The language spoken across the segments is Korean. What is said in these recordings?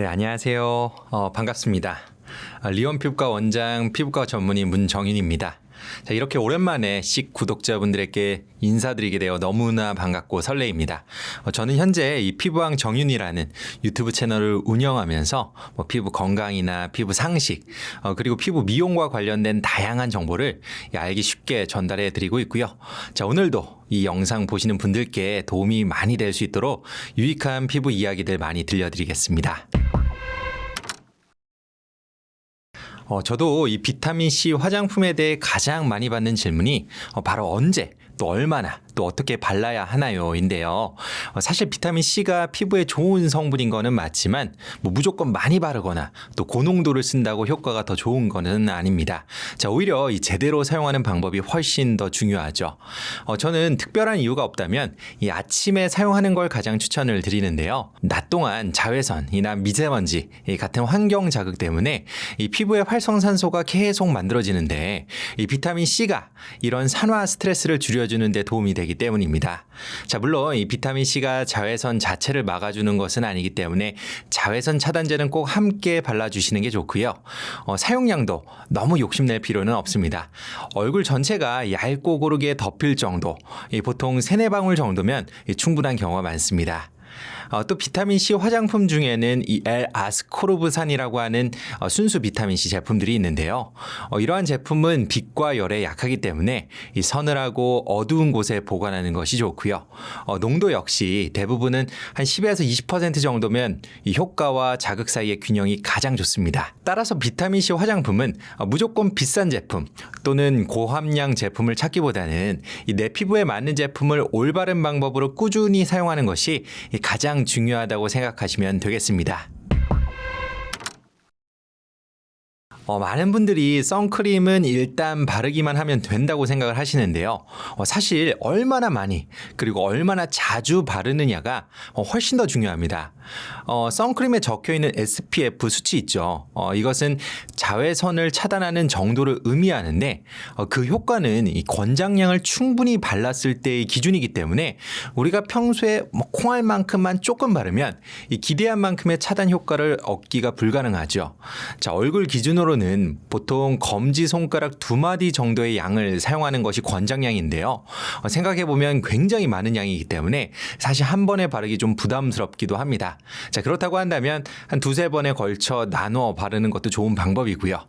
네, 안녕하세요. 반갑습니다. 리온 피부과 원장 피부과 전문의 문정윤입니다. 자, 이렇게 오랜만에 씩 구독자분들에게 인사드리게 되어 너무나 반갑고 설레입니다. 저는 현재 이 피부왕 정윤이라는 유튜브 채널을 운영하면서 피부 건강이나 피부 상식, 그리고 피부 미용과 관련된 다양한 정보를 알기 쉽게 전달해 드리고 있고요. 자, 오늘도 이 영상 보시는 분들께 도움이 많이 될 수 있도록 유익한 피부 이야기들 많이 들려드리겠습니다. 저도 이 비타민C 화장품에 대해 가장 많이 받는 질문이 바로 언제, 또 얼마나, 또 어떻게 발라야 하나요? 인데요. 사실 비타민C가 피부에 좋은 성분인 거는 맞지만 무조건 많이 바르거나 또 고농도를 쓴다고 효과가 더 좋은 거는 아닙니다. 자, 오히려 이 제대로 사용하는 방법이 훨씬 더 중요하죠. 저는 특별한 이유가 없다면 이 아침에 사용하는 걸 가장 추천을 드리는데요. 낮 동안 자외선이나 미세먼지 같은 환경 자극 때문에 이 피부의 활성산소가 계속 만들어지는데 이 비타민C가 이런 산화 스트레스를 줄여주는 데 도움이 되기 때문입니다. 자, 물론 이 비타민C가 자외선 자체를 막아주는 것은 아니기 때문에 자외선 차단제는 꼭 함께 발라주시는 게 좋고요. 사용량도 너무 욕심낼 필요는 없습니다. 얼굴 전체가 얇고 고르게 덮일 정도, 보통 3-4방울 정도면 충분한 경우가 많습니다. 또 비타민C 화장품 중에는 이 L-아스코르브산이라고 하는 순수 비타민C 제품들이 있는데요. 이러한 제품은 빛과 열에 약하기 때문에 이 서늘하고 어두운 곳에 보관하는 것이 좋고요. 농도 역시 대부분은 한 10에서 20% 정도면 이 효과와 자극 사이의 균형이 가장 좋습니다. 따라서 비타민C 화장품은 무조건 비싼 제품 또는 고함량 제품을 찾기보다는 내 피부에 맞는 제품을 올바른 방법으로 꾸준히 사용하는 것이 가장 중요하다고 생각하시면 되겠습니다. 많은 분들이 선크림은 일단 바르기만 하면 된다고 생각을 하시는데요. 사실 얼마나 많이 그리고 얼마나 자주 바르느냐가 훨씬 더 중요합니다. 선크림에 적혀있는 SPF 수치 있죠. 이것은 자외선을 차단하는 정도를 의미하는데 그 효과는 이 권장량을 충분히 발랐을 때의 기준이기 때문에 우리가 평소에 콩알만큼만 조금 바르면 이 기대한 만큼의 차단 효과를 얻기가 불가능하죠. 자, 얼굴 기준으로는 보통 검지손가락 2마디 정도의 양을 사용하는 것이 권장량인데요. 생각해보면 굉장히 많은 양이기 때문에 사실 한 번에 바르기 좀 부담스럽기도 합니다. 자, 그렇다고 한다면 한 2-3번에 걸쳐 나눠 바르는 것도 좋은 방법이고요.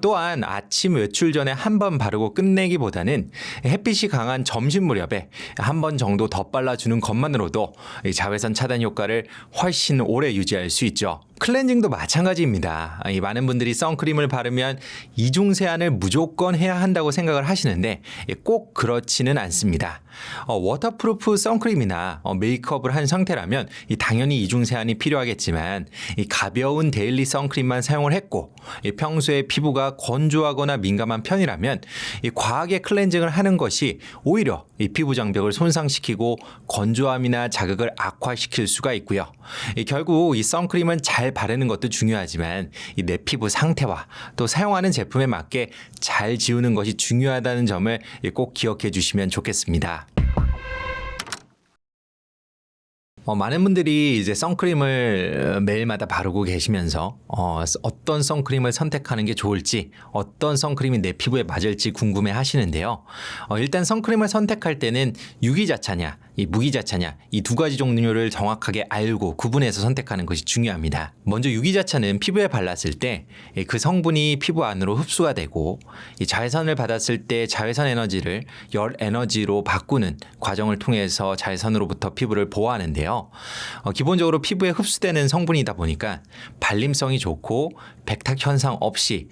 또한 아침 외출 전에 한 번 바르고 끝내기보다는 햇빛이 강한 점심 무렵에 한 번 정도 더 발라주는 것만으로도 자외선 차단 효과를 훨씬 오래 유지할 수 있죠. 클렌징도 마찬가지입니다. 많은 분들이 선크림을 바르면 이중 세안을 무조건 해야 한다고 생각을 하시는데 꼭 그렇지는 않습니다. 워터프루프 선크림이나 메이크업을 한 상태라면 당연히 이중 세안이 필요하겠지만 가벼운 데일리 선크림만 사용을 했고 평소에 피부가 건조하거나 민감한 편이라면 과하게 클렌징을 하는 것이 오히려 피부 장벽을 손상시키고 건조함이나 자극을 악화시킬 수가 있고요. 결국 이 선크림은 잘 바르는 것도 중요하지만 내 피부 상태와 또 사용하는 제품에 맞게 잘 지우는 것이 중요하다는 점을 꼭 기억해 주시면 좋겠습니다. 많은 분들이 이제 선크림을 매일마다 바르고 계시면서 어떤 선크림을 선택하는 게 좋을지, 어떤 선크림이 내 피부에 맞을지 궁금해 하시는데요. 일단 선크림을 선택할 때는 유기자차냐, 이 무기자차냐, 이 두 가지 종류를 정확하게 알고 구분해서 선택하는 것이 중요합니다. 먼저 유기자차는 피부에 발랐을 때 그 성분이 피부 안으로 흡수가 되고 이 자외선을 받았을 때 자외선 에너지를 열 에너지로 바꾸는 과정을 통해서 자외선으로부터 피부를 보호하는데요. 기본적으로 피부에 흡수되는 성분이다 보니까 발림성이 좋고 백탁 현상 없이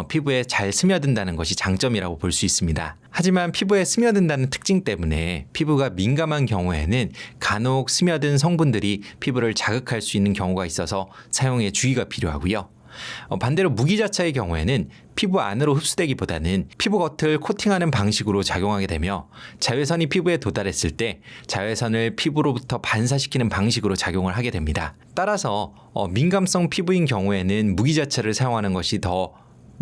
피부에 잘 스며든다는 것이 장점이라고 볼 수 있습니다. 하지만 피부에 스며든다는 특징 때문에 피부가 민감한 경우에는 간혹 스며든 성분들이 피부를 자극할 수 있는 경우가 있어서 사용에 주의가 필요하고요. 반대로 무기자차의 경우에는 피부 안으로 흡수되기보다는 피부 겉을 코팅하는 방식으로 작용하게 되며 자외선이 피부에 도달했을 때 자외선을 피부로부터 반사시키는 방식으로 작용을 하게 됩니다. 따라서 민감성 피부인 경우에는 무기자차를 사용하는 것이 더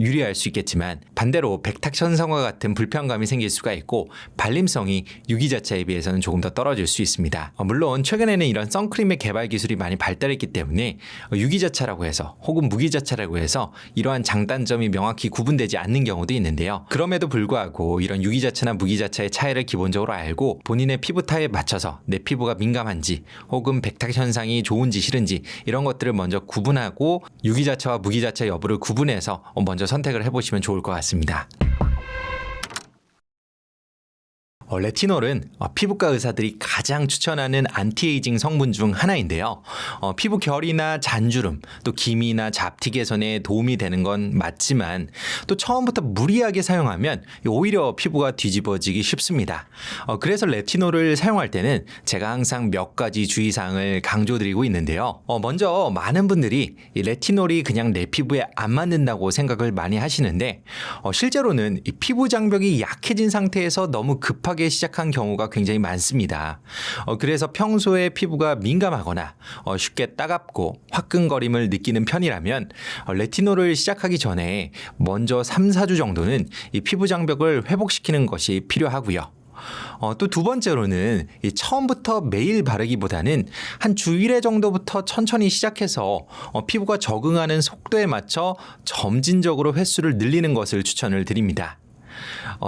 유리할 수 있겠지만 반대로 백탁현상과 같은 불편감이 생길 수가 있고 발림성이 유기자차에 비해서는 조금 더 떨어질 수 있습니다. 물론 최근에는 이런 선크림의 개발 기술이 많이 발달했기 때문에 유기자차라고 해서 혹은 무기자차라고 해서 이러한 장단점이 명확히 구분되지 않는 경우도 있는데요. 그럼에도 불구하고 이런 유기자차나 무기자차의 차이를 기본적으로 알고 본인의 피부 타입에 맞춰서 내 피부가 민감한지 혹은 백탁현상이 좋은지 싫은지 이런 것들을 먼저 구분하고 유기자차와 무기자차 여부를 구분해서 먼저 선택을 해보시면 좋을 것 같습니다. 레티놀은 피부과 의사들이 가장 추천하는 안티에이징 성분 중 하나인데요. 피부 결이나 잔주름, 또 기미나 잡티 개선에 도움이 되는 건 맞지만 또 처음부터 무리하게 사용하면 오히려 피부가 뒤집어지기 쉽습니다. 그래서 레티놀을 사용할 때는 제가 항상 몇 가지 주의사항을 강조드리고 있는데요. 먼저 많은 분들이 이 레티놀이 그냥 내 피부에 안 맞는다고 생각을 많이 하시는데 실제로는 이 피부 장벽이 약해진 상태에서 너무 급하게 시작한 경우가 굉장히 많습니다. 그래서 평소에 피부가 민감하거나 쉽게 따갑고 화끈거림을 느끼는 편이라면 레티놀을 시작하기 전에 먼저 3, 4주 정도는 이 피부 장벽을 회복시키는 것이 필요하고요. 또 두 번째로는 처음부터 매일 바르기보다는 한 주일에 정도부터 천천히 시작해서 피부가 적응하는 속도에 맞춰 점진적으로 횟수를 늘리는 것을 추천을 드립니다.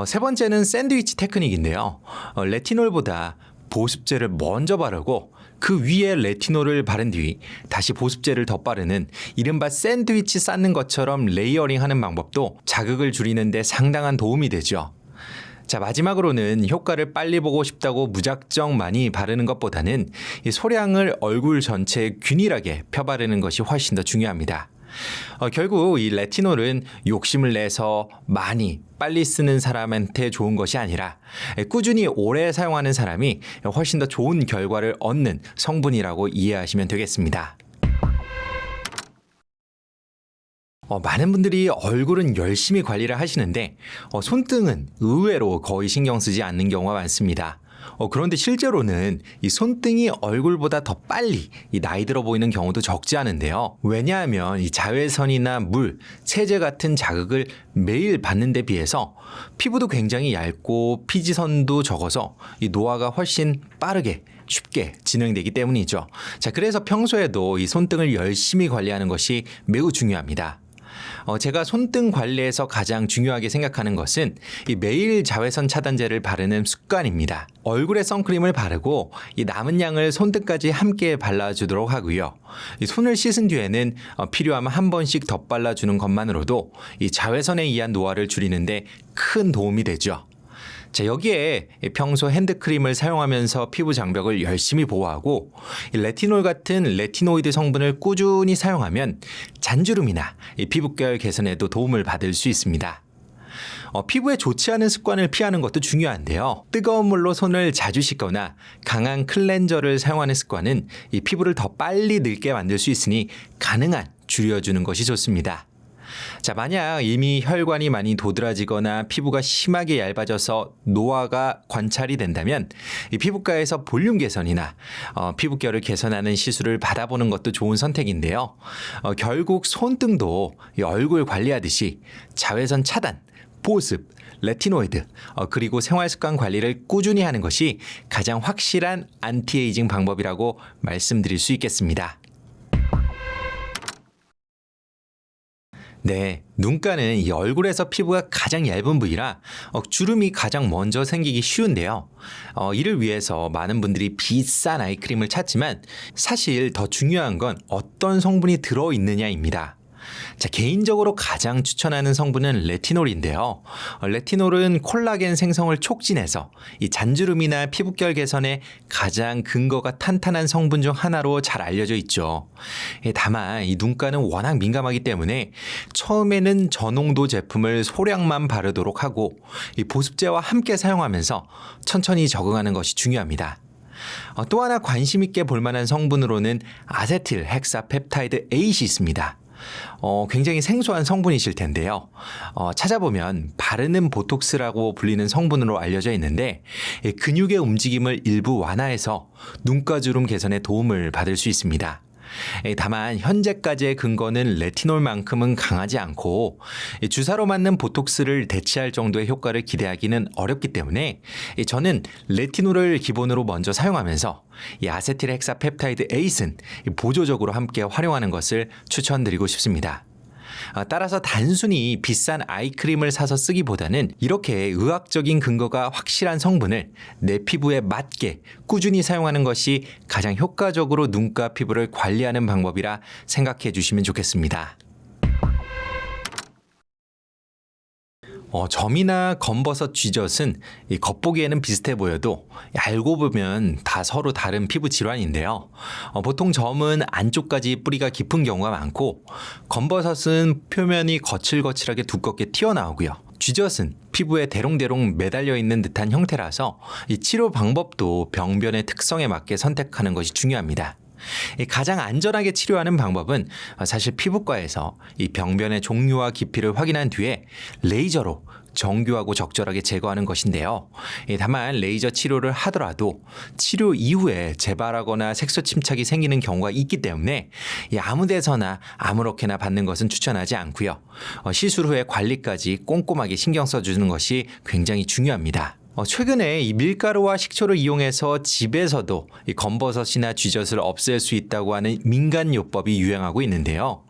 세 번째는 샌드위치 테크닉인데요. 레티놀보다 보습제를 먼저 바르고 그 위에 레티놀을 바른 뒤 다시 보습제를 더 바르는 이른바 샌드위치 쌓는 것처럼 레이어링하는 방법도 자극을 줄이는 데 상당한 도움이 되죠. 자, 마지막으로는 효과를 빨리 보고 싶다고 무작정 많이 바르는 것보다는 이 소량을 얼굴 전체에 균일하게 펴바르는 것이 훨씬 더 중요합니다. 결국 이 레티놀은 욕심을 내서 많이 빨리 쓰는 사람한테 좋은 것이 아니라 꾸준히 오래 사용하는 사람이 훨씬 더 좋은 결과를 얻는 성분이라고 이해하시면 되겠습니다. 많은 분들이 얼굴은 열심히 관리를 하시는데 손등은 의외로 거의 신경 쓰지 않는 경우가 많습니다. 그런데 실제로는 이 손등이 얼굴보다 더 빨리 이 나이 들어 보이는 경우도 적지 않은데요. 왜냐하면 이 자외선이나 물, 세제 같은 자극을 매일 받는 데 비해서 피부도 굉장히 얇고 피지선도 적어서 이 노화가 훨씬 빠르게 쉽게 진행되기 때문이죠. 자, 그래서 평소에도 이 손등을 열심히 관리하는 것이 매우 중요합니다. 제가 손등 관리에서 가장 중요하게 생각하는 것은 이 매일 자외선 차단제를 바르는 습관입니다. 얼굴에 선크림을 바르고 이 남은 양을 손등까지 함께 발라주도록 하고요. 이 손을 씻은 뒤에는 필요하면 한 번씩 더 발라주는 것만으로도 이 자외선에 의한 노화를 줄이는데 큰 도움이 되죠. 자, 여기에 평소 핸드크림을 사용하면서 피부 장벽을 열심히 보호하고 레티놀 같은 레티노이드 성분을 꾸준히 사용하면 잔주름이나 피부결 개선에도 도움을 받을 수 있습니다. 피부에 좋지 않은 습관을 피하는 것도 중요한데요. 뜨거운 물로 손을 자주 씻거나 강한 클렌저를 사용하는 습관은 이 피부를 더 빨리 늙게 만들 수 있으니 가능한 줄여주는 것이 좋습니다. 자, 만약 이미 혈관이 많이 도드라지거나 피부가 심하게 얇아져서 노화가 관찰이 된다면 이 피부과에서 볼륨 개선이나 피부결을 개선하는 시술을 받아보는 것도 좋은 선택인데요. 결국 손등도 이 얼굴 관리하듯이 자외선 차단, 보습, 레티노이드, 그리고 생활습관 관리를 꾸준히 하는 것이 가장 확실한 안티에이징 방법이라고 말씀드릴 수 있겠습니다. 네, 눈가는 이 얼굴에서 피부가 가장 얇은 부위라 주름이 가장 먼저 생기기 쉬운데요. 이를 위해서 많은 분들이 비싼 아이크림을 찾지만 사실 더 중요한 건 어떤 성분이 들어있느냐입니다. 자, 개인적으로 가장 추천하는 성분은 레티놀인데요. 레티놀은 콜라겐 생성을 촉진해서 이 잔주름이나 피부결 개선에 가장 근거가 탄탄한 성분 중 하나로 잘 알려져 있죠. 다만 이 눈가는 워낙 민감하기 때문에 처음에는 저농도 제품을 소량만 바르도록 하고 이 보습제와 함께 사용하면서 천천히 적응하는 것이 중요합니다. 또 하나 관심 있게 볼 만한 성분으로는 아세틸 헥사펩타이드 8이 있습니다. 굉장히 생소한 성분이실 텐데요. 찾아보면 바르는 보톡스라고 불리는 성분으로 알려져 있는데 근육의 움직임을 일부 완화해서 눈가주름 개선에 도움을 받을 수 있습니다. 다만 현재까지의 근거는 레티놀만큼은 강하지 않고 주사로 맞는 보톡스를 대체할 정도의 효과를 기대하기는 어렵기 때문에 저는 레티놀을 기본으로 먼저 사용하면서 이 아세틸 헥사펩타이드 에이슨 보조적으로 함께 활용하는 것을 추천드리고 싶습니다. 따라서 단순히 비싼 아이크림을 사서 쓰기보다는 이렇게 의학적인 근거가 확실한 성분을 내 피부에 맞게 꾸준히 사용하는 것이 가장 효과적으로 눈가 피부를 관리하는 방법이라 생각해 주시면 좋겠습니다. 점이나 검버섯, 쥐젖은 이 겉보기에는 비슷해 보여도 알고 보면 다 서로 다른 피부 질환인데요. 보통 점은 안쪽까지 뿌리가 깊은 경우가 많고 검버섯은 표면이 거칠거칠하게 두껍게 튀어나오고요. 쥐젖은 피부에 대롱대롱 매달려 있는 듯한 형태라서 이 치료 방법도 병변의 특성에 맞게 선택하는 것이 중요합니다. 가장 안전하게 치료하는 방법은 사실 피부과에서 이 병변의 종류와 깊이를 확인한 뒤에 레이저로 정교하고 적절하게 제거하는 것인데요. 다만 레이저 치료를 하더라도 치료 이후에 재발하거나 색소 침착이 생기는 경우가 있기 때문에 아무 데서나 아무렇게나 받는 것은 추천하지 않고요. 시술 후에 관리까지 꼼꼼하게 신경 써주는 것이 굉장히 중요합니다. 최근에 이 밀가루와 식초를 이용해서 집에서도 이 검버섯이나 쥐젖을 없앨 수 있다고 하는 민간요법이 유행하고 있는데요.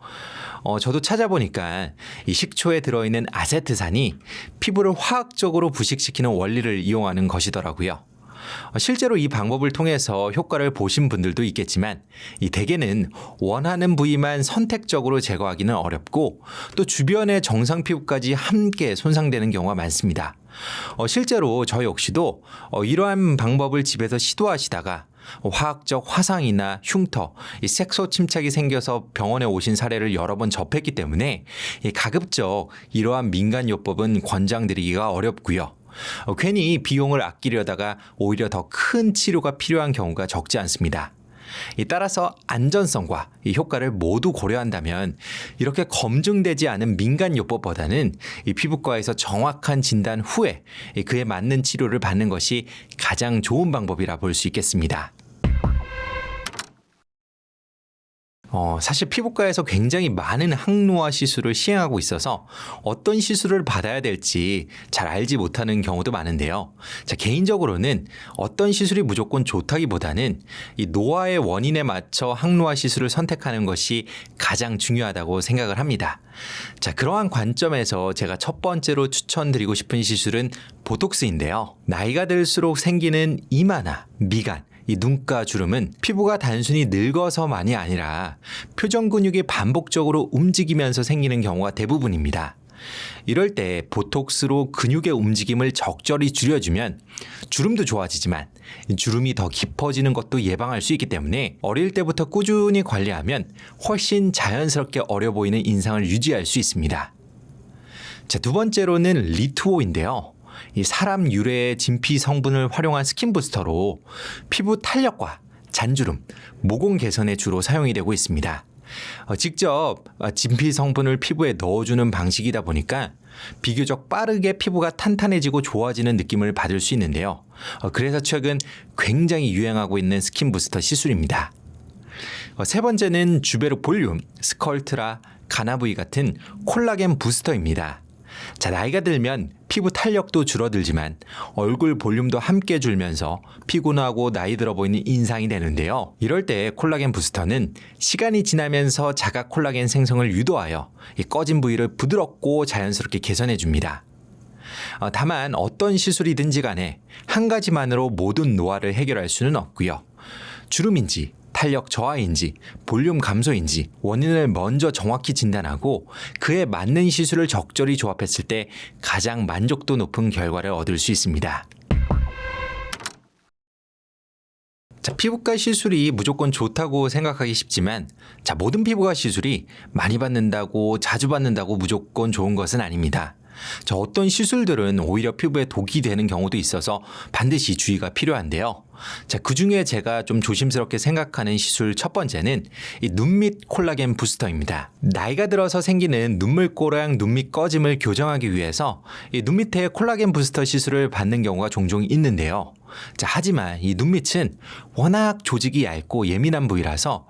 저도 찾아보니까 이 식초에 들어있는 아세트산이 피부를 화학적으로 부식시키는 원리를 이용하는 것이더라고요. 실제로 이 방법을 통해서 효과를 보신 분들도 있겠지만 이 대개는 원하는 부위만 선택적으로 제거하기는 어렵고 또 주변의 정상 피부까지 함께 손상되는 경우가 많습니다. 실제로 저 역시도 이러한 방법을 집에서 시도하시다가 화학적 화상이나 흉터, 색소 침착이 생겨서 병원에 오신 사례를 여러 번 접했기 때문에 가급적 이러한 민간요법은 권장드리기가 어렵고요. 괜히 비용을 아끼려다가 오히려 더 큰 치료가 필요한 경우가 적지 않습니다. 따라서 안전성과 이 효과를 모두 고려한다면 이렇게 검증되지 않은 민간요법보다는 이 피부과에서 정확한 진단 후에 그에 맞는 치료를 받는 것이 가장 좋은 방법이라 볼 수 있겠습니다. 사실 피부과에서 굉장히 많은 항노화 시술을 시행하고 있어서 어떤 시술을 받아야 될지 잘 알지 못하는 경우도 많은데요. 개인적으로는 어떤 시술이 무조건 좋다기보다는 이 노화의 원인에 맞춰 항노화 시술을 선택하는 것이 가장 중요하다고 생각을 합니다. 그러한 관점에서 제가 첫 번째로 추천드리고 싶은 시술은 보톡스인데요. 나이가 들수록 생기는 이마나 미간, 이 눈가 주름은 피부가 단순히 늙어서만이 아니라 표정 근육이 반복적으로 움직이면서 생기는 경우가 대부분입니다. 이럴 때 보톡스로 근육의 움직임을 적절히 줄여주면 주름도 좋아지지만 주름이 더 깊어지는 것도 예방할 수 있기 때문에 어릴 때부터 꾸준히 관리하면 훨씬 자연스럽게 어려 보이는 인상을 유지할 수 있습니다. 두 번째로는 리투오인데요. 이 사람 유래의 진피 성분을 활용한 스킨 부스터로 피부 탄력과 잔주름, 모공 개선에 주로 사용이 되고 있습니다. 직접 진피 성분을 피부에 넣어주는 방식이다 보니까 비교적 빠르게 피부가 탄탄해지고 좋아지는 느낌을 받을 수 있는데요. 그래서 최근 굉장히 유행하고 있는 스킨 부스터 시술입니다. 세 번째는 주베르 볼륨, 스컬트라, 가나부이 같은 콜라겐 부스터입니다. 나이가 들면 피부 탄력도 줄어들지만 얼굴 볼륨도 함께 줄면서 피곤하고 나이 들어 보이는 인상이 되는데요. 이럴 때 콜라겐 부스터는 시간이 지나면서 자가 콜라겐 생성을 유도하여 이 꺼진 부위를 부드럽고 자연스럽게 개선해 줍니다. 다만 어떤 시술이든지 간에 한 가지만으로 모든 노화를 해결할 수는 없고요. 주름인지 탄력 저하인지 볼륨 감소인지 원인을 먼저 정확히 진단하고 그에 맞는 시술을 적절히 조합했을 때 가장 만족도 높은 결과를 얻을 수 있습니다. 피부과 시술이 무조건 좋다고 생각하기 쉽지만 모든 피부과 시술이 많이 받는다고 자주 받는다고 무조건 좋은 것은 아닙니다. 어떤 시술들은 오히려 피부에 독이 되는 경우도 있어서 반드시 주의가 필요한데요. 그 중에 제가 좀 조심스럽게 생각하는 시술 첫 번째는 이 눈밑 콜라겐 부스터입니다. 나이가 들어서 생기는 눈물꼬랑 눈밑 꺼짐을 교정하기 위해서 이 눈밑에 콜라겐 부스터 시술을 받는 경우가 종종 있는데요. 자, 하지만 이 눈밑은 워낙 조직이 얇고 예민한 부위라서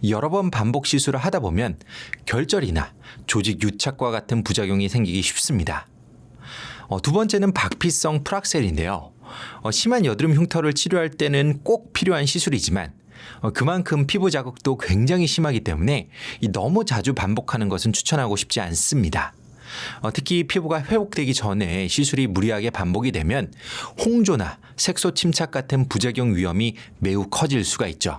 여러 번 반복 시술을 하다 보면 결절이나 조직 유착과 같은 부작용이 생기기 쉽습니다. 두 번째는 박피성 프락셀인데요. 심한 여드름 흉터를 치료할 때는 꼭 필요한 시술이지만 그만큼 피부 자극도 굉장히 심하기 때문에 너무 자주 반복하는 것은 추천하고 싶지 않습니다. 특히 피부가 회복되기 전에 시술이 무리하게 반복이 되면 홍조나 색소 침착 같은 부작용 위험이 매우 커질 수가 있죠.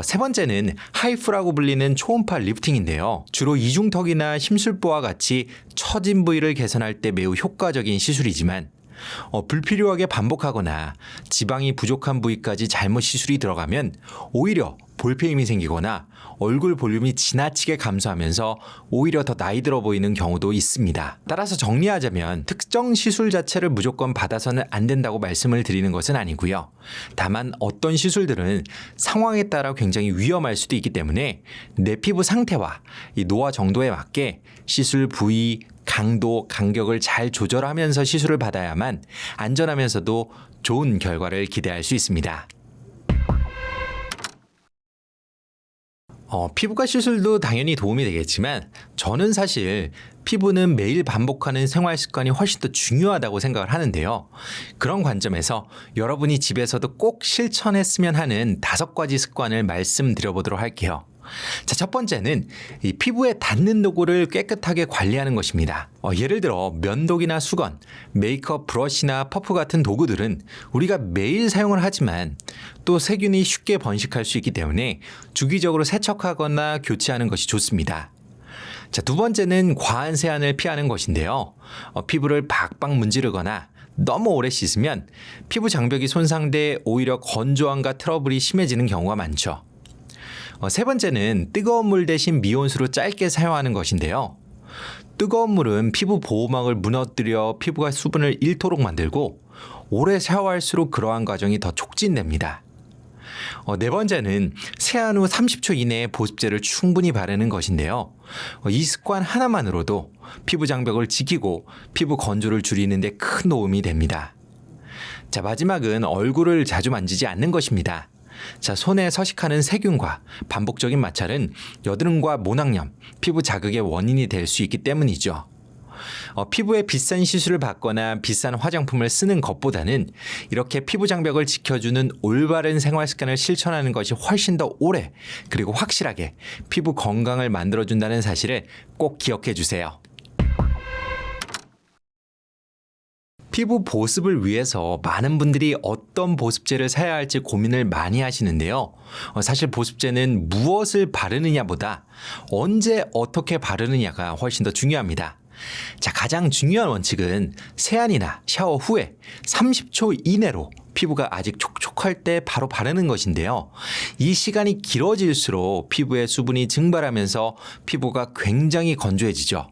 세 번째는 하이프라고 불리는 초음파 리프팅인데요. 주로 이중턱이나 심술보와 같이 처진 부위를 개선할 때 매우 효과적인 시술이지만 불필요하게 반복하거나 지방이 부족한 부위까지 잘못 시술이 들어가면 오히려 볼페임이 생기거나 얼굴 볼륨이 지나치게 감소하면서 오히려 더 나이 들어 보이는 경우도 있습니다. 따라서 정리하자면 특정 시술 자체를 무조건 받아서는 안 된다고 말씀을 드리는 것은 아니고요. 다만 어떤 시술들은 상황에 따라 굉장히 위험할 수도 있기 때문에 내 피부 상태와 이 노화 정도에 맞게 시술 부위, 강도, 간격을 잘 조절하면서 시술을 받아야만 안전하면서도 좋은 결과를 기대할 수 있습니다. 피부과 시술도 당연히 도움이 되겠지만 저는 사실 피부는 매일 반복하는 생활 습관이 훨씬 더 중요하다고 생각을 하는데요. 그런 관점에서 여러분이 집에서도 꼭 실천했으면 하는 5가지 습관을 말씀드려보도록 할게요. 자, 첫 번째는 이 피부에 닿는 도구를 깨끗하게 관리하는 것입니다. 예를 들어 면도기나 수건, 메이크업 브러쉬나 퍼프 같은 도구들은 우리가 매일 사용을 하지만 또 세균이 쉽게 번식할 수 있기 때문에 주기적으로 세척하거나 교체하는 것이 좋습니다. 자, 두 번째는 과한 세안을 피하는 것인데요. 피부를 박박 문지르거나 너무 오래 씻으면 피부 장벽이 손상돼 오히려 건조함과 트러블이 심해지는 경우가 많죠. 세 번째는 뜨거운 물 대신 미온수로 짧게 사용하는 것인데요. 뜨거운 물은 피부 보호막을 무너뜨려 피부가 수분을 잃도록 만들고 오래 샤워할수록 그러한 과정이 더 촉진됩니다. 네 번째는 세안 후 30초 이내에 보습제를 충분히 바르는 것인데요. 이 습관 하나만으로도 피부 장벽을 지키고 피부 건조를 줄이는 데 큰 도움이 됩니다. 자, 마지막은 얼굴을 자주 만지지 않는 것입니다. 자, 손에 서식하는 세균과 반복적인 마찰은 여드름과 모낭염, 피부 자극의 원인이 될 수 있기 때문이죠. 피부에 비싼 시술을 받거나 비싼 화장품을 쓰는 것보다는 이렇게 피부 장벽을 지켜주는 올바른 생활 습관을 실천하는 것이 훨씬 더 오래 그리고 확실하게 피부 건강을 만들어준다는 사실을 꼭 기억해 주세요. 피부 보습을 위해서 많은 분들이 어떤 보습제를 사야 할지 고민을 많이 하시는데요. 사실 보습제는 무엇을 바르느냐보다 언제 어떻게 바르느냐가 훨씬 더 중요합니다. 자, 가장 중요한 원칙은 세안이나 샤워 후에 30초 이내로 피부가 아직 촉촉할 때 바로 바르는 것인데요. 이 시간이 길어질수록 피부의 수분이 증발하면서 피부가 굉장히 건조해지죠.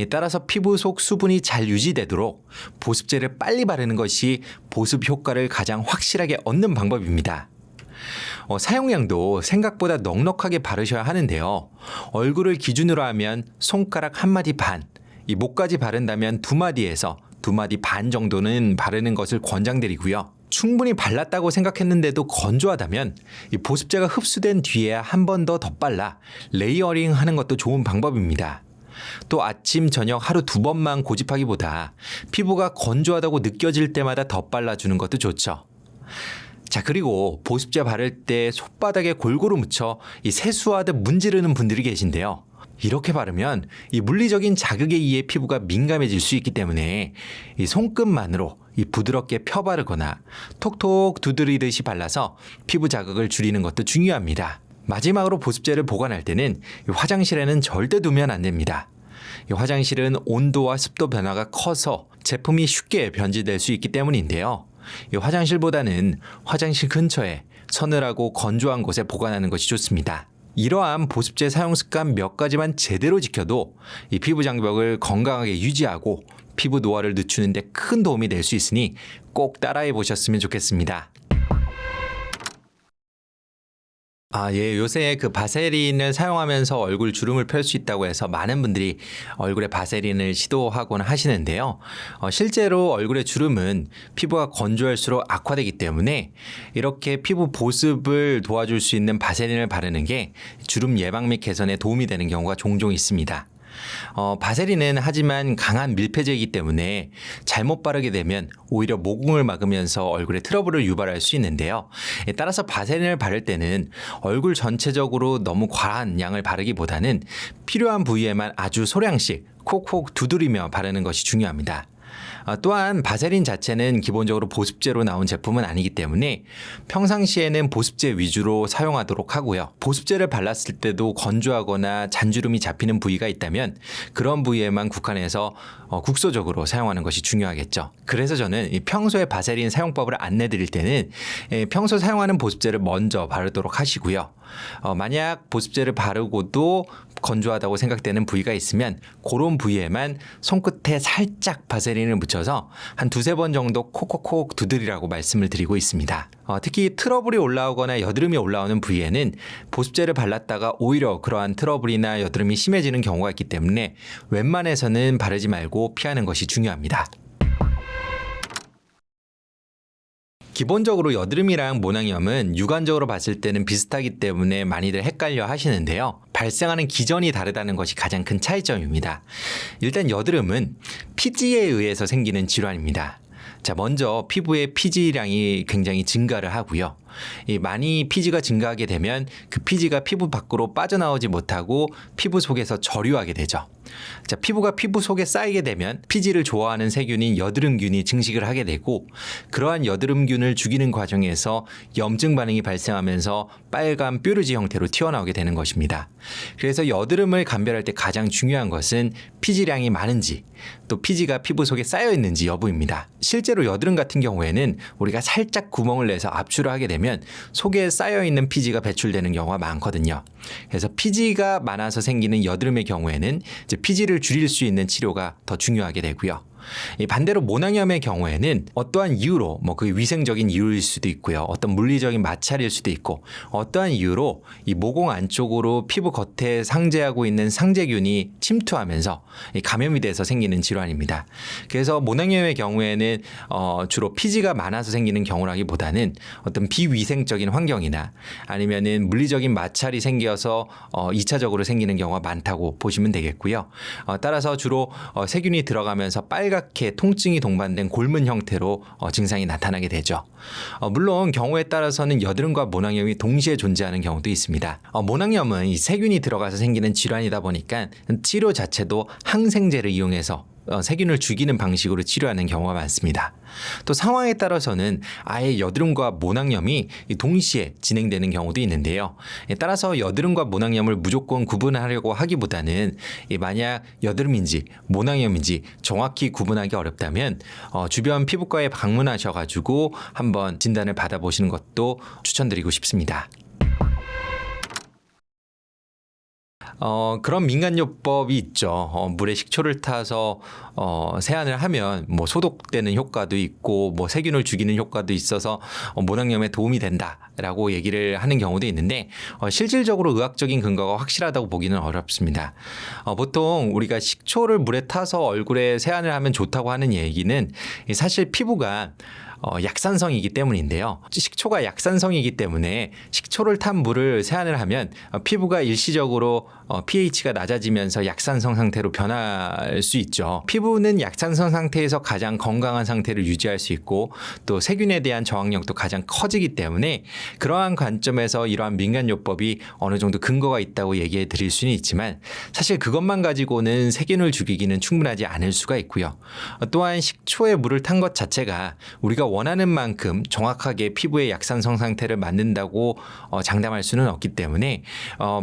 따라서 피부 속 수분이 잘 유지되도록 보습제를 빨리 바르는 것이 보습 효과를 가장 확실하게 얻는 방법입니다. 사용량도 생각보다 넉넉하게 바르셔야 하는데요. 얼굴을 기준으로 하면 손가락 1마디 반, 이 목까지 바른다면 2마디에서 2마디 반 정도는 바르는 것을 권장드리고요. 충분히 발랐다고 생각했는데도 건조하다면 이 보습제가 흡수된 뒤에 한 번 더 덧발라 레이어링 하는 것도 좋은 방법입니다. 또 아침, 저녁 하루 2번만 고집하기보다 피부가 건조하다고 느껴질 때마다 덧발라주는 것도 좋죠. 자, 그리고 보습제 바를 때 손바닥에 골고루 묻혀 이 세수하듯 문지르는 분들이 계신데요. 이렇게 바르면 이 물리적인 자극에 의해 피부가 민감해질 수 있기 때문에 이 손끝만으로 이 부드럽게 펴 바르거나 톡톡 두드리듯이 발라서 피부 자극을 줄이는 것도 중요합니다. 마지막으로 보습제를 보관할 때는 화장실에는 절대 두면 안 됩니다. 화장실은 온도와 습도 변화가 커서 제품이 쉽게 변질될 수 있기 때문인데요. 화장실보다는 화장실 근처에 서늘하고 건조한 곳에 보관하는 것이 좋습니다. 이러한 보습제 사용 습관 몇 가지만 제대로 지켜도 이 피부 장벽을 건강하게 유지하고 피부 노화를 늦추는 데 큰 도움이 될 수 있으니 꼭 따라해 보셨으면 좋겠습니다. 예. 요새 그 바세린을 사용하면서 얼굴 주름을 펼 수 있다고 해서 많은 분들이 얼굴에 바세린을 시도하곤 하시는데요. 실제로 얼굴의 주름은 피부가 건조할수록 악화되기 때문에 이렇게 피부 보습을 도와줄 수 있는 바세린을 바르는 게 주름 예방 및 개선에 도움이 되는 경우가 종종 있습니다. 바세린은 하지만 강한 밀폐제이기 때문에 잘못 바르게 되면 오히려 모공을 막으면서 얼굴에 트러블을 유발할 수 있는데요. 따라서 바세린을 바를 때는 얼굴 전체적으로 너무 과한 양을 바르기보다는 필요한 부위에만 아주 소량씩 콕콕 두드리며 바르는 것이 중요합니다. 또한 바세린 자체는 기본적으로 보습제로 나온 제품은 아니기 때문에 평상시에는 보습제 위주로 사용하도록 하고요. 보습제를 발랐을 때도 건조하거나 잔주름이 잡히는 부위가 있다면 그런 부위에만 국한해서 국소적으로 사용하는 것이 중요하겠죠. 그래서 저는 평소에 바세린 사용법을 안내 드릴 때는 평소 사용하는 보습제를 먼저 바르도록 하시고요. 만약 보습제를 바르고도 건조하다고 생각되는 부위가 있으면 그런 부위에만 손끝에 살짝 바세린을 묻혀서 한 두세 번 정도 콕콕콕 두드리라고 말씀을 드리고 있습니다. 특히 트러블이 올라오거나 여드름이 올라오는 부위에는 보습제를 발랐다가 오히려 그러한 트러블이나 여드름이 심해지는 경우가 있기 때문에 웬만해서는 바르지 말고 피하는 것이 중요합니다. 기본적으로 여드름이랑 모낭염은 육안적으로 봤을 때는 비슷하기 때문에 많이들 헷갈려 하시는데요. 발생하는 기전이 다르다는 것이 가장 큰 차이점입니다. 일단 여드름은 피지에 의해서 생기는 질환입니다. 자, 먼저 피부의 피지량이 굉장히 증가를 하고요. 많이 피지가 증가하게 되면 그 피지가 피부 밖으로 빠져나오지 못하고 피부 속에서 절유하게 되죠. 자, 피부가 피부 속에 쌓이게 되면 피지를 좋아하는 세균인 여드름균이 증식을 하게 되고 그러한 여드름균을 죽이는 과정에서 염증 반응이 발생하면서 빨간 뾰루지 형태로 튀어나오게 되는 것입니다. 그래서 여드름을 감별할 때 가장 중요한 것은 피지량이 많은지 또 피지가 피부 속에 쌓여 있는지 여부입니다. 실제로 여드름 같은 경우에는 우리가 살짝 구멍을 내서 압출을 하게 되면 속에 쌓여 있는 피지가 배출되는 경우가 많거든요. 그래서 피지가 많아서 생기는 여드름의 경우에는 이제 피지를 줄일 수 있는 치료가 더 중요하게 되고요. 반대로 모낭염의 경우에는 어떠한 이유로 그 위생적인 이유일 수도 있고요. 어떤 물리적인 마찰일 수도 있고 어떠한 이유로 이 모공 안쪽으로 피부 겉에 상재하고 있는 상재균이 침투하면서 감염이 돼서 생기는 질환입니다. 그래서 모낭염의 경우에는 주로 피지가 많아서 생기는 경우라기보다는 어떤 비위생적인 환경이나 아니면은 물리적인 마찰이 생겨서 2차적으로 생기는 경우가 많다고 보시면 되겠고요. 따라서 주로 세균이 들어가면서 빨갛게 통증이 동반된 골문 형태로 증상이 나타나게 되죠. 물론 경우에 따라서는 여드름과 모낭염이 동시에 존재하는 경우도 있습니다. 모낭염은 이 세균이 들어가서 생기는 질환이다 보니까 치료 자체도 항생제를 이용해서 세균을 죽이는 방식으로 치료하는 경우가 많습니다. 또 상황에 따라서는 아예 여드름과 모낭염이 동시에 진행되는 경우도 있는데요. 따라서 여드름과 모낭염을 무조건 구분하려고 하기보다는 만약 여드름인지 모낭염인지 정확히 구분하기 어렵다면 주변 피부과에 방문하셔가지고 한번 진단을 받아보시는 것도 추천드리고 싶습니다. 그런 민간요법이 있죠. 물에 식초를 타서 세안을 하면 소독되는 효과도 있고 세균을 죽이는 효과도 있어서 모낭염에 도움이 된다라고 얘기를 하는 경우도 있는데 실질적으로 의학적인 근거가 확실하다고 보기는 어렵습니다. 보통 우리가 식초를 물에 타서 얼굴에 세안을 하면 좋다고 하는 얘기는 사실 피부가 약산성이기 때문인데요. 식초가 약산성이기 때문에 식초를 탄 물을 세안을 하면 피부가 일시적으로 pH가 낮아지면서 약산성 상태로 변할 수 있죠. 피부는 약산성 상태에서 가장 건강한 상태를 유지할 수 있고 또 세균에 대한 저항력도 가장 커지기 때문에 그러한 관점에서 이러한 민간요법이 어느 정도 근거가 있다고 얘기해 드릴 수는 있지만 사실 그것만 가지고는 세균을 죽이기는 충분하지 않을 수가 있고요. 또한 식초에 물을 탄 것 자체가 우리가 원하는 만큼 정확하게 피부의 약산성 상태를 만든다고 장담할 수는 없기 때문에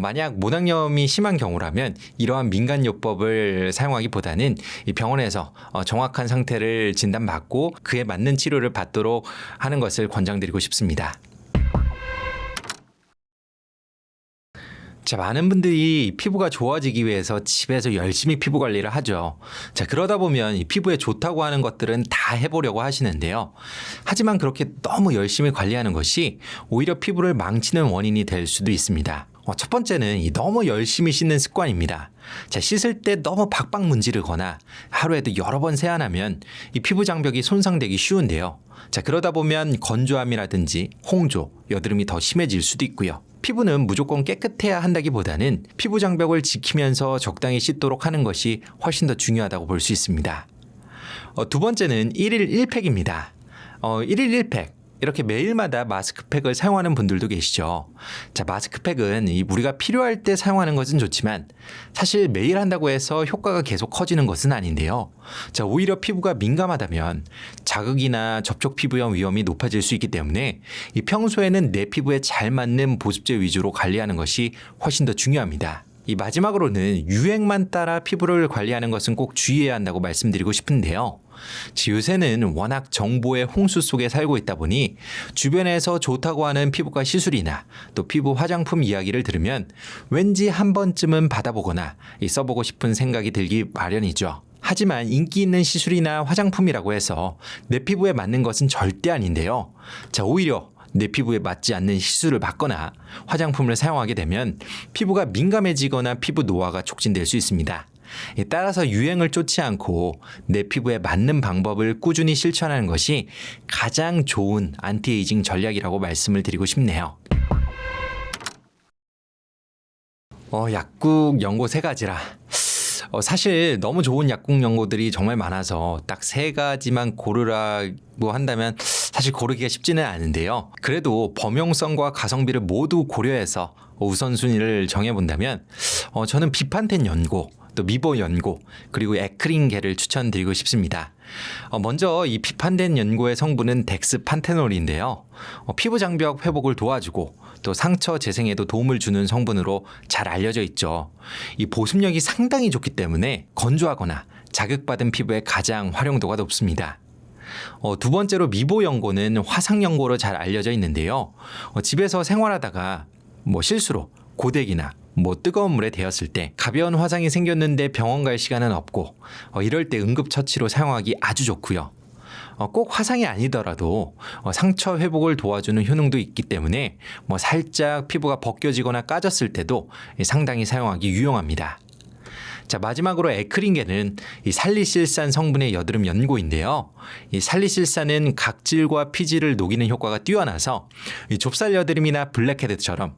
만약 모낭염이 심한 경우라면 이러한 민간요법을 사용하기보다는 이 병원에서 정확한 상태를 진단받고 그에 맞는 치료를 받도록 하는 것을 권장드리고 싶습니다. 자, 많은 분들이 피부가 좋아지기 위해서 집에서 열심히 피부 관리를 하죠. 자, 그러다 보면 이 피부에 좋다고 하는 것들은 다 해보려고 하시는데요. 하지만 그렇게 너무 열심히 관리하는 것이 오히려 피부를 망치는 원인이 될 수도 있습니다. 첫 번째는 이 너무 열심히 씻는 습관입니다. 자, 씻을 때 너무 박박 문지르거나 하루에도 여러 번 세안하면 이 피부 장벽이 손상되기 쉬운데요. 자, 그러다 보면 건조함이라든지 홍조, 여드름이 더 심해질 수도 있고요. 피부는 무조건 깨끗해야 한다기보다는 피부 장벽을 지키면서 적당히 씻도록 하는 것이 훨씬 더 중요하다고 볼 수 있습니다. 두 번째는 1일 1팩입니다. 1일 1팩. 이렇게 매일마다 마스크팩을 사용하는 분들도 계시죠. 자, 마스크팩은 우리가 필요할 때 사용하는 것은 좋지만 사실 매일 한다고 해서 효과가 계속 커지는 것은 아닌데요. 자, 오히려 피부가 민감하다면 자극이나 접촉 피부염 위험이 높아질 수 있기 때문에 이 평소에는 내 피부에 잘 맞는 보습제 위주로 관리하는 것이 훨씬 더 중요합니다. 이 마지막으로는 유행만 따라 피부를 관리하는 것은 꼭 주의해야 한다고 말씀드리고 싶은데요. 요새는 워낙 정보의 홍수 속에 살고 있다 보니 주변에서 좋다고 하는 피부과 시술이나 또 피부 화장품 이야기를 들으면 왠지 한 번쯤은 받아보거나 써보고 싶은 생각이 들기 마련이죠. 하지만 인기 있는 시술이나 화장품이라고 해서 내 피부에 맞는 것은 절대 아닌데요. 자, 오히려 내 피부에 맞지 않는 시술을 받거나 화장품을 사용하게 되면 피부가 민감해지거나 피부 노화가 촉진될 수 있습니다. 따라서 유행을 쫓지 않고 내 피부에 맞는 방법을 꾸준히 실천하는 것이 가장 좋은 안티에이징 전략이라고 말씀을 드리고 싶네요. 약국 연고 3가지라. 사실 너무 좋은 약국 연고들이 정말 많아서 딱 3가지만 고르라고 한다면 사실 고르기가 쉽지는 않은데요. 그래도 범용성과 가성비를 모두 고려해서 우선순위를 정해본다면 저는 비판텐 연고, 또 미보 연고, 그리고 에크린겔을 추천드리고 싶습니다. 먼저 이 비판된 연고의 성분은 덱스판테놀인데요. 피부 장벽 회복을 도와주고 또 상처 재생에도 도움을 주는 성분으로 잘 알려져 있죠. 이 보습력이 상당히 좋기 때문에 건조하거나 자극받은 피부에 가장 활용도가 높습니다. 두 번째로 미보 연고는 화상 연고로 잘 알려져 있는데요. 집에서 생활하다가 실수로 고데기나 뜨거운 물에 데였을 때 가벼운 화상이 생겼는데 병원 갈 시간은 없고 이럴 때 응급처치로 사용하기 아주 좋고요. 꼭 화상이 아니더라도 상처 회복을 도와주는 효능도 있기 때문에 살짝 피부가 벗겨지거나 까졌을 때도 상당히 사용하기 유용합니다. 자, 마지막으로 에크린겔은 이 살리실산 성분의 여드름 연고인데요. 이 살리실산은 각질과 피지를 녹이는 효과가 뛰어나서 이 좁쌀 여드름이나 블랙헤드처럼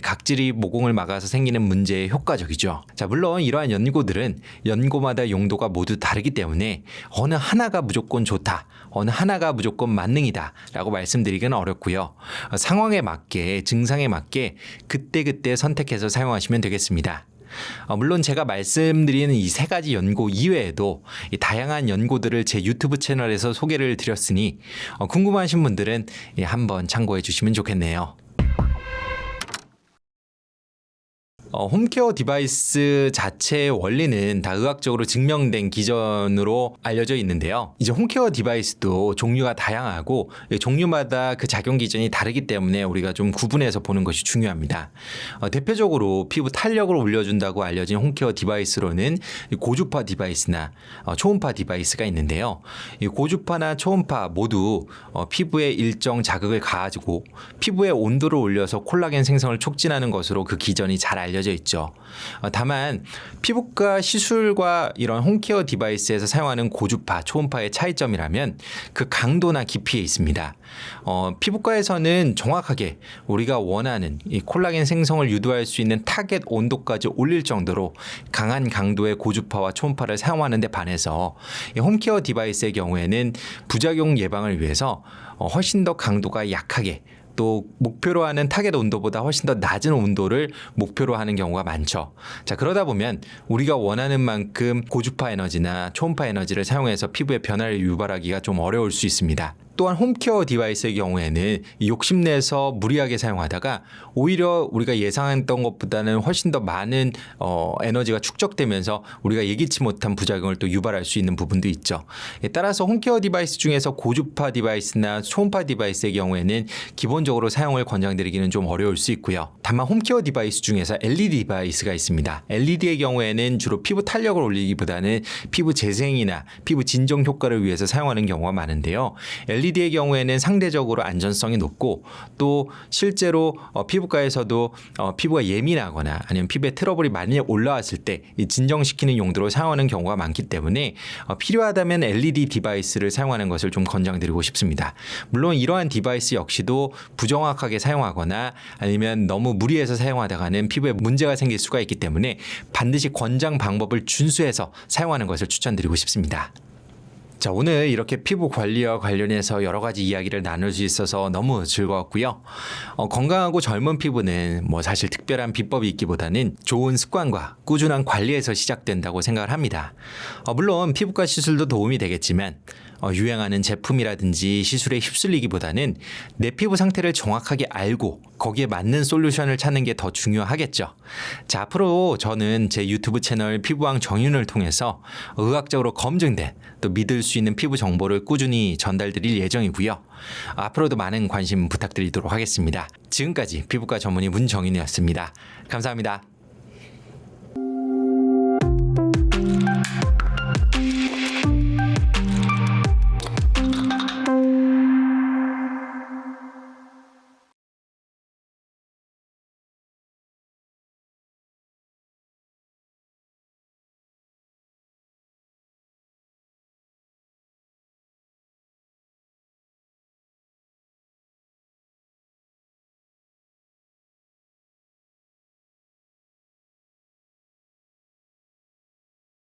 각질이 모공을 막아서 생기는 문제에 효과적이죠. 자, 물론 이러한 연고들은 연고마다 용도가 모두 다르기 때문에 어느 하나가 무조건 좋다, 어느 하나가 무조건 만능이다 라고 말씀드리기는 어렵고요. 상황에 맞게, 증상에 맞게 그때그때 선택해서 사용하시면 되겠습니다. 물론 제가 말씀드리는 이 3가지 연고 이외에도 이 다양한 연고들을 제 유튜브 채널에서 소개를 드렸으니 궁금하신 분들은 한번 참고해 주시면 좋겠네요. 홈케어 디바이스 자체의 원리는 다 의학적으로 증명된 기전으로 알려져 있는데요. 이제 홈케어 디바이스도 종류가 다양하고 종류마다 그 작용 기전이 다르기 때문에 우리가 좀 구분해서 보는 것이 중요합니다. 대표적으로 피부 탄력을 올려준다고 알려진 홈케어 디바이스로는 고주파 디바이스나 초음파 디바이스가 있는데요. 이 고주파나 초음파 모두 피부에 일정 자극을 가하고 피부의 온도를 올려서 콜라겐 생성을 촉진하는 것으로 그 기전이 잘 알려져 있죠. 다만 피부과 시술과 이런 홈케어 디바이스에서 사용하는 고주파, 초음파의 차이점이라면 그 강도나 깊이에 있습니다. 피부과에서는 정확하게 우리가 원하는 이 콜라겐 생성을 유도할 수 있는 타겟 온도까지 올릴 정도로 강한 강도의 고주파와 초음파를 사용하는 데 반해서 이 홈케어 디바이스의 경우에는 부작용 예방을 위해서 훨씬 더 강도가 약하게 또 목표로 하는 타겟 온도보다 훨씬 더 낮은 온도를 목표로 하는 경우가 많죠. 자, 그러다 보면 우리가 원하는 만큼 고주파 에너지나 초음파 에너지를 사용해서 피부에 변화를 유발하기가 좀 어려울 수 있습니다. 또한 홈케어 디바이스의 경우에는 욕심내서 무리하게 사용하다가 오히려 우리가 예상했던 것보다는 훨씬 더 많은 에너지가 축적되면서 우리가 예기치 못한 부작용을 또 유발할 수 있는 부분도 있죠. 따라서 홈케어 디바이스 중에서 고주파 디바이스나 초음파 디바이스의 경우에는 기본적으로 사용을 권장드리기는 좀 어려울 수 있고요. 다만 홈케어 디바이스 중에서 LED 디바이스가 있습니다. LED의 경우에는 주로 피부 탄력을 올리기보다는 피부 재생이나 피부 진정 효과를 위해서 사용하는 경우가 많은데요. LED의 경우에는 상대적으로 안전성이 높고 또 실제로 피부과에서도 피부가 예민하거나 아니면 피부에 트러블이 많이 올라왔을 때 진정시키는 용도로 사용하는 경우가 많기 때문에 필요하다면 LED 디바이스를 사용하는 것을 좀 권장드리고 싶습니다. 물론 이러한 디바이스 역시도 부정확하게 사용하거나 아니면 너무 무리해서 사용하다가는 피부에 문제가 생길 수가 있기 때문에 반드시 권장 방법을 준수해서 사용하는 것을 추천드리고 싶습니다. 자, 오늘 이렇게 피부 관리와 관련해서 여러 가지 이야기를 나눌 수 있어서 너무 즐거웠고요. 건강하고 젊은 피부는 뭐 사실 특별한 비법이 있기보다는 좋은 습관과 꾸준한 관리에서 시작된다고 생각을 합니다. 물론 피부과 시술도 도움이 되겠지만 유행하는 제품이라든지 시술에 휩쓸리기보다는 내 피부 상태를 정확하게 알고 거기에 맞는 솔루션을 찾는 게 더 중요하겠죠. 자, 앞으로 저는 제 유튜브 채널 피부왕 정윤을 통해서 의학적으로 검증된 또 믿을 수 있는 피부 정보를 꾸준히 전달드릴 예정이고요. 앞으로도 많은 관심 부탁드리도록 하겠습니다. 지금까지 피부과 전문의 문정윤이었습니다. 감사합니다.